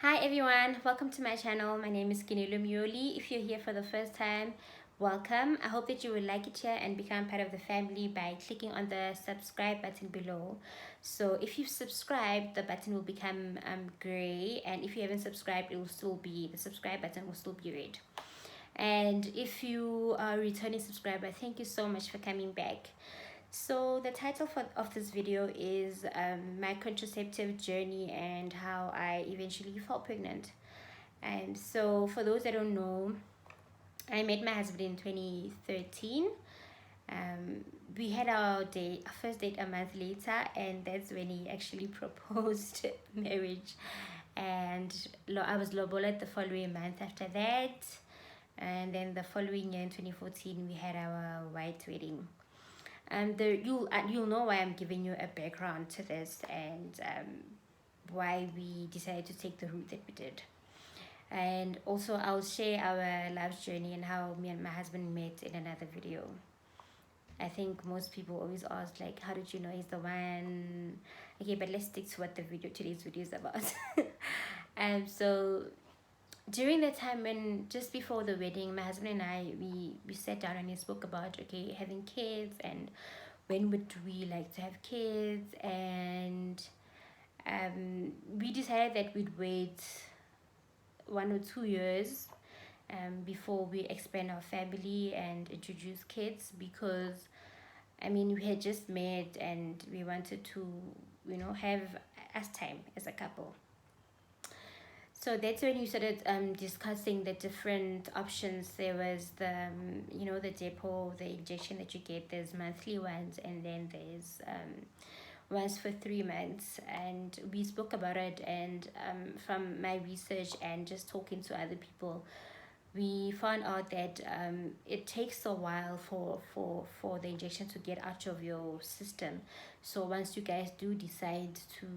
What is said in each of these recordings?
Hi everyone, welcome to my channel. My name is Keneiloe Myoli. If you're here for the first time, welcome. I hope that you will like it here and become part of the family by clicking on the subscribe button below. So if you've subscribed, the button will become gray, and if you haven't subscribed, it will still be, the subscribe button will still be red. And if you are a returning subscriber, thank you so much for coming back. So the title of this video is my contraceptive journey and how I eventually fell pregnant. And so for those that don't know, I met my husband in 2013. We had our first date a month later, and that's when he actually proposed marriage. And I was lobola the following month after that. And then the following year in 2014, we had our white wedding. You'll know why I'm giving you a background to this, and why we decided to take the route that we did. And also I'll share our love journey and how me and my husband met in another video. I think most people always ask, like, how did you know he's the one? Okay, but let's stick to what today's video is about. So during the time when, just before the wedding, my husband and I, we sat down and we spoke about, okay, having kids and when would we like to have kids. And we decided that we'd wait 1 or 2 years before we expand our family and introduce kids, because I mean, we had just met and we wanted to, have us time as a couple. So that's when you started discussing the different options. There was the depot, the injection that you get. There's monthly ones, and then there's ones for 3 months. And we spoke about it, and from my research and just talking to other people, we found out that it takes a while for the injection to get out of your system. So once you guys do decide to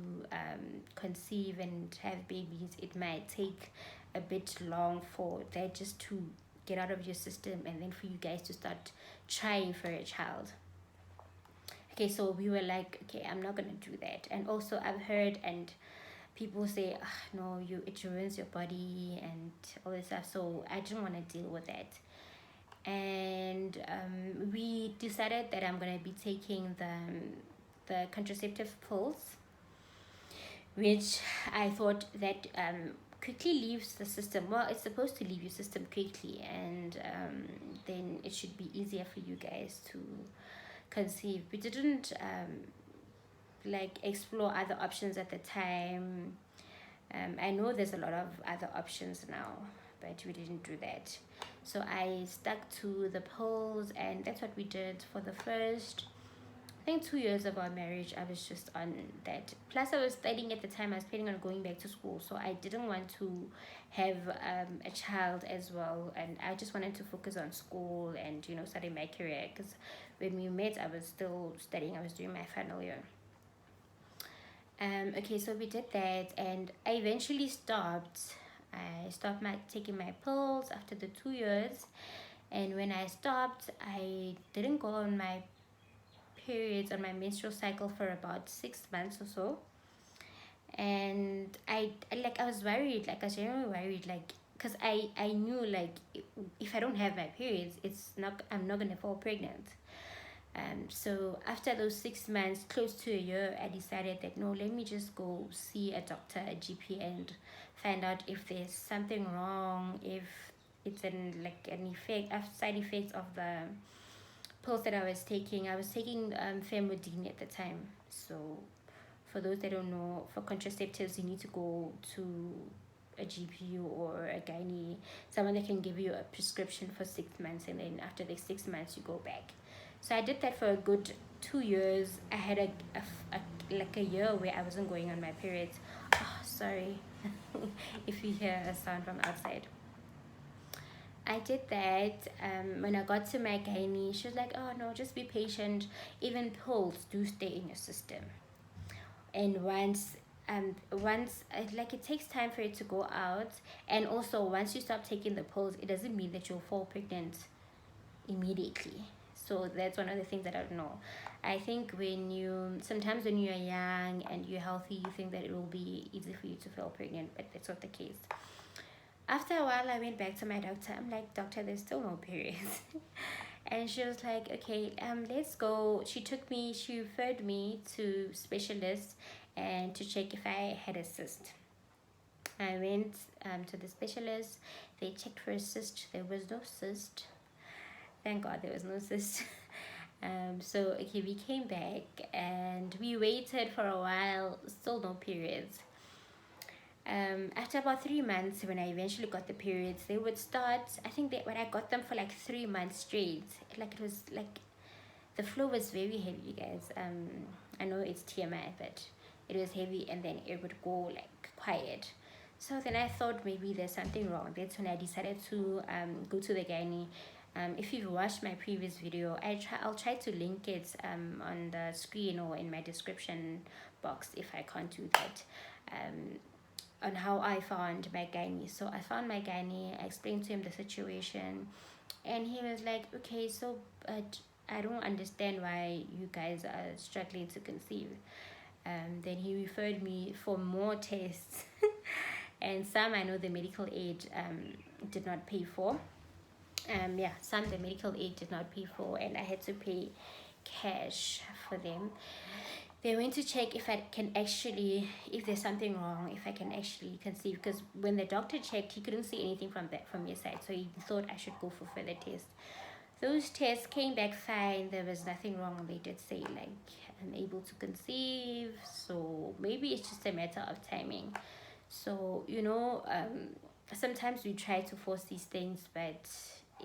conceive and have babies, it might take a bit long for that just to get out of your system, and then for you guys to start trying for a child. Okay, so we were like, okay, I'm not gonna do that. And also I've heard and people say, no, it ruins your body and all this stuff. So I didn't want to deal with that. And we decided that I'm gonna be taking the contraceptive pills, which I thought that quickly leaves the system. Well, it's supposed to leave your system quickly, and then it should be easier for you guys to conceive. We didn't explore other options at the time. I know there's a lot of other options now, but we didn't do that. So I stuck to the pills, and that's what we did for the first, I think, 2 years of our marriage. I was just on that. Plus I was studying at the time. I was planning on going back to school, so I didn't want to have a child as well, and I just wanted to focus on school and studying my career, because when we met I was still studying. I was doing my final year. Okay, so we did that, and I eventually stopped. I stopped taking my pills after the 2 years, and when I stopped, I didn't go on my periods, on my menstrual cycle, for about 6 months or so. And I was worried, I was genuinely worried, because I knew, if I don't have my periods, I'm not gonna fall pregnant. So after those 6 months, close to a year, I decided that no, let me just go see a doctor, a GP, and find out if there's something wrong, if it's an side effect of the pills that I was taking. I was taking famotidine at the time. So for those that don't know, for contraceptives, you need to go to a GP or a gynae, someone that can give you a prescription for 6 months, and then after the 6 months you go back. So I did that for a good 2 years. I had a year where I wasn't going on my periods. Oh, sorry if you hear a sound from outside. I did that. When I got to my gynae, she was like, oh no, just be patient. Even pills do stay in your system. And once it takes time for it to go out. And also, once you stop taking the pills, it doesn't mean that you'll fall pregnant immediately. So that's one of the things that I don't know. I think sometimes when you're young and you're healthy, you think that it will be easy for you to fall pregnant, but that's not the case. After a while, I went back to my doctor. I'm like, doctor, there's still no periods. And she was like, okay, let's go. She referred me to specialists and to check if I had a cyst. I went to the specialist. They checked for a cyst. There was no cyst. Thank God there was no cyst. So okay, we came back and we waited for a while. Still no periods. After about 3 months, when I eventually got the periods, they would start. I think that when I got them for like 3 months straight, like it was like the flow was very heavy, you guys. I know it's TMI, but it was heavy, and then it would go like quiet. So then I thought maybe there's something wrong. That's when I decided to go to the gynae. If you've watched my previous video, I'll try to link it on the screen or in my description box if I can't do that. On how I found my gynae. So I found my gynae, I explained to him the situation, and he was like, okay, so I don't understand why you guys are struggling to conceive. Then he referred me for more tests and some I know the medical aid did not pay for. Some the medical aid did not pay for, and I had to pay cash for them. They went to check if there's something wrong, if I can actually conceive. Because when the doctor checked, he couldn't see anything from your side, so he thought I should go for further tests. Those tests came back fine. There was nothing wrong. They did say like I'm able to conceive, so maybe it's just a matter of timing. So sometimes we try to force these things, but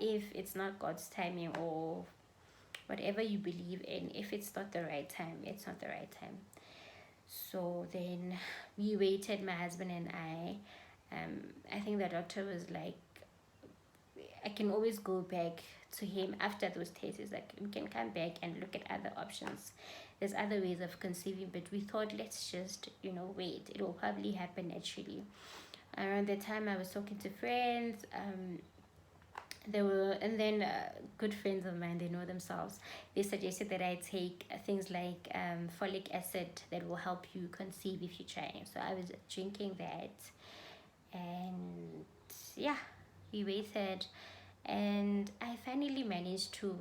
if it's not God's timing or whatever you believe in, if it's not the right time, it's not the right time. So then we waited, my husband and I think the doctor was like, I can always go back to him after those tests. He's like, we can come back and look at other options. There's other ways of conceiving, but we thought let's just wait, it will probably happen naturally. Around the time I was talking to friends, good friends of mine, they know themselves, they suggested that I take things like folic acid that will help you conceive if you're trying. So I was drinking that, and we waited, and I finally managed to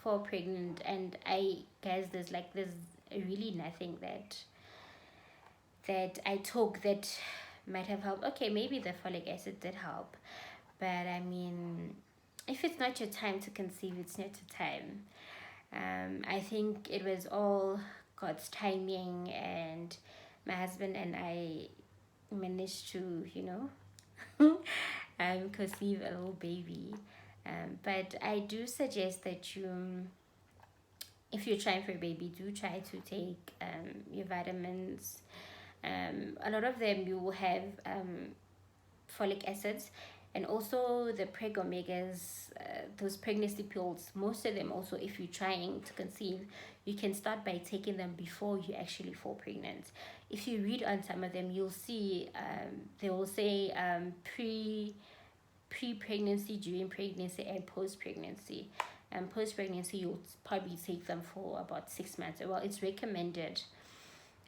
fall pregnant. And I guess there's really nothing that I took that might have helped. Okay, maybe the folic acid did help, but I mean, if it's not your time to conceive, it's not your time. I think it was all God's timing, and my husband and I managed to conceive a little baby. But I do suggest that if you're trying for a baby, do try to take your vitamins. A lot of them you will have folic acids, and also the preg omegas, those pregnancy pills. Most of them also, if you're trying to conceive, you can start by taking them before you actually fall pregnant. If you read on some of them, you'll see they will say pre-pregnancy, during pregnancy, and post-pregnancy. And post-pregnancy, you'll probably take them for about 6 months. Well, it's recommended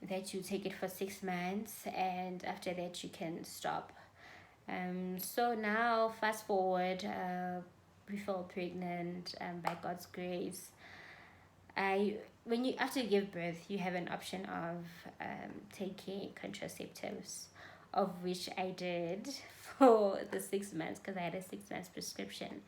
that you take it for 6 months, and after that you can stop. So now fast forward, we fell pregnant by God's grace. After you give birth, you have an option of taking contraceptives, of which I did for the 6 months, because I had a 6 months prescription.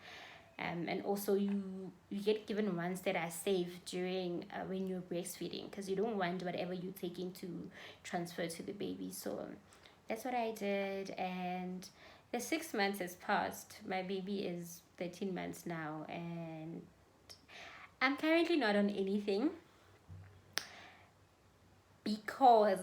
And also you get given ones that are safe during when you're breastfeeding, because you don't want whatever you're taking to transfer to the baby. So that's what I did, and the 6 months has passed. My baby is 13 months now, and I'm currently not on anything because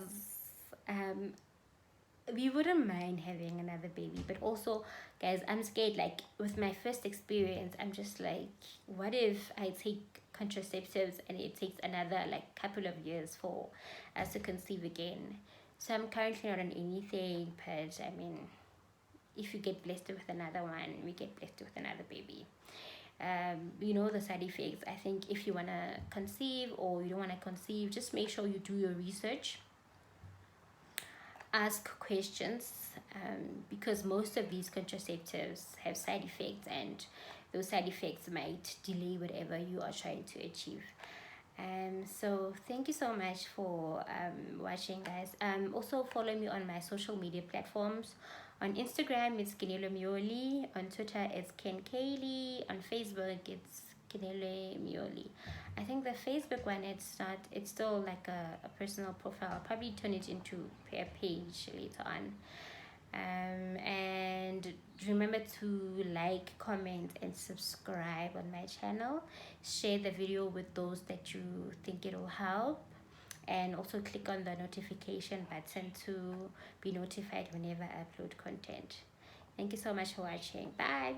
we wouldn't mind having another baby. But also, guys, I'm scared. Like, with my first experience, I'm just like, what if I take contraceptives and it takes another couple of years for us to conceive again? So I'm currently not on anything, but I mean, if you get blessed with another one, we get blessed with another baby. you know the side effects. I think if you want to conceive or you don't want to conceive, just make sure you do your research, ask questions, because most of these contraceptives have side effects, and those side effects might delay whatever you are trying to achieve. So thank you so much for watching, guys. Also follow me on my social media platforms. On Instagram it's Keneiloe Myoli, on Twitter it's Ken Kaylee, on Facebook it's Keneiloe Myoli. I think the Facebook one, it's still like a personal profile. I'll probably turn it into a page later on. And remember to like, comment and subscribe on my channel. Share the video with those that you think it will help, and also click on the notification button to be notified whenever I upload content. Thank you so much for watching. Bye.